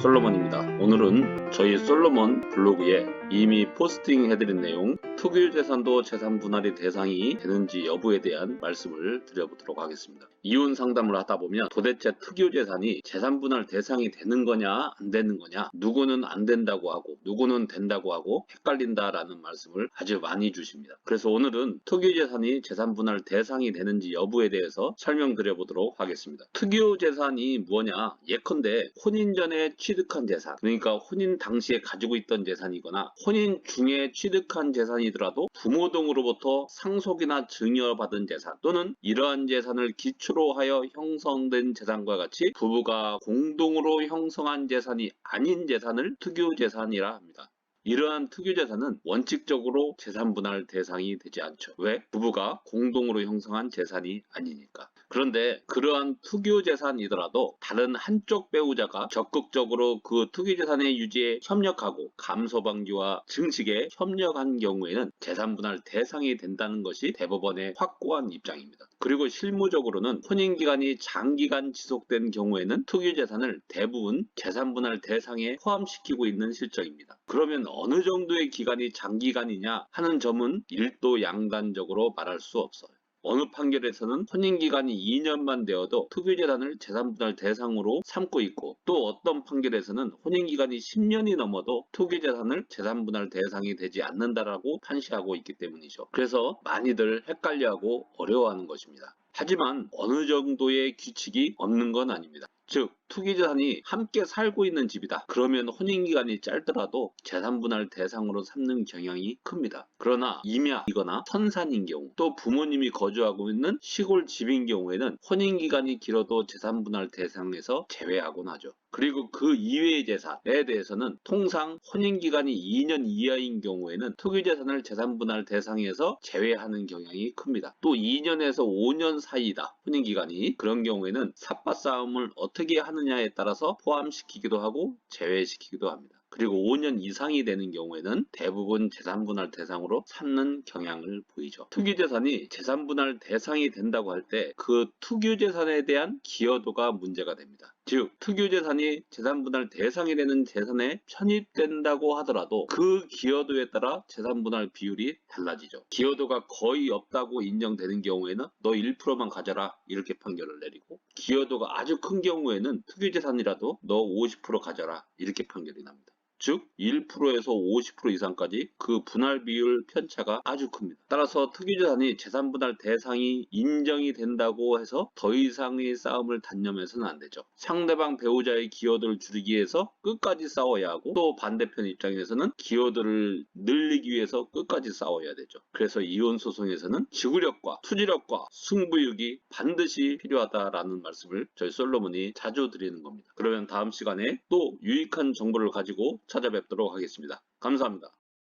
솔로몬입니다. 오늘은 저희 솔로몬 블로그에 이미 포스팅 해드린 내용 특유재산도 재산분할이 대상이 되는지 여부에 대한 말씀을 드려보도록 하겠습니다. 이혼 상담을 하다 보면 도대체 특유재산이 재산분할 대상이 되는 거냐 안 되는 거냐, 누구는 안 된다고 하고 누구는 된다고 하고 헷갈린다라는 말씀을 아주 많이 주십니다. 그래서 오늘은 특유재산이 재산분할 대상이 되는지 여부에 대해서 설명드려보도록 하겠습니다. 특유재산이 뭐냐, 예컨대 혼인 전에 취득한 재산, 그러니까 혼인 당시에 가지고 있던 재산이거나 혼인 중에 취득한 재산이더라도 부모 등으로부터 상속이나 증여받은 재산, 또는 이러한 재산을 기초로 하여 형성된 재산과 같이 부부가 공동으로 형성한 재산이 아닌 재산을 특유재산이라 합니다. 이러한 특유재산은 원칙적으로 재산분할 대상이 되지 않죠. 왜? 부부가 공동으로 형성한 재산이 아니니까. 그런데 그러한 특유재산이더라도 다른 한쪽 배우자가 적극적으로 그 특유재산의 유지에 협력하고 감소방지와 증식에 협력한 경우에는 재산분할 대상이 된다는 것이 대법원의 확고한 입장입니다. 그리고 실무적으로는 혼인기간이 장기간 지속된 경우에는 특유재산을 대부분 재산분할 대상에 포함시키고 있는 실정입니다. 그러면 어느 정도의 기간이 장기간이냐 하는 점은 일도양단적으로 말할 수 없어요. 어느 판결에서는 혼인기간이 2년만 되어도 특유재산을 재산분할 대상으로 삼고 있고, 또 어떤 판결에서는 혼인기간이 10년이 넘어도 특유재산을 재산분할 대상이 되지 않는다라고 판시하고 있기 때문이죠. 그래서 많이들 헷갈려하고 어려워하는 것입니다. 하지만 어느 정도의 규칙이 없는 건 아닙니다. 즉, 특유재산이 함께 살고 있는 집이다. 그러면 혼인기간이 짧더라도 재산분할 대상으로 삼는 경향이 큽니다. 그러나 임야이거나 선산인 경우, 또 부모님이 거주하고 있는 시골 집인 경우에는 혼인기간이 길어도 재산분할 대상에서 제외하곤 하죠. 그리고 그 이외의 재산에 대해서는 통상 혼인기간이 2년 이하인 경우에는 특유재산을 재산분할 대상에서 제외하는 경향이 큽니다. 또 2년에서 5년 사이다, 혼인기간이, 그런 경우에는 삿바싸움을 어떻게 하느냐에 따라서 포함시키기도 하고 제외시키기도 합니다. 그리고 5년 이상이 되는 경우에는 대부분 재산분할 대상으로 삼는 경향을 보이죠. 특유재산이 재산분할 대상이 된다고 할 때 그 특유재산에 대한 기여도가 문제가 됩니다. 즉, 특유재산이 재산분할 대상이 되는 재산에 편입된다고 하더라도 그 기여도에 따라 재산분할 비율이 달라지죠. 기여도가 거의 없다고 인정되는 경우에는 너 1%만 가져라, 이렇게 판결을 내리고, 기여도가 아주 큰 경우에는 특유재산이라도 너 50% 가져라, 이렇게 판결이 납니다. 즉 1%에서 50% 이상까지 그 분할 비율 편차가 아주 큽니다. 따라서 특유재산이 재산분할 대상이 인정이 된다고 해서 더 이상의 싸움을 단념해서는 안 되죠. 상대방 배우자의 기여도를 줄이기 위해서 끝까지 싸워야 하고, 또 반대편 입장에서는 기여도를 늘리기 위해서 끝까지 싸워야 되죠. 그래서 이혼소송에서는 지구력과 투지력과 승부욕이 반드시 필요하다라는 말씀을 저희 솔로몬이 자주 드리는 겁니다. 그러면 다음 시간에 또 유익한 정보를 가지고 찾아뵙도록 하겠습니다. 감사합니다.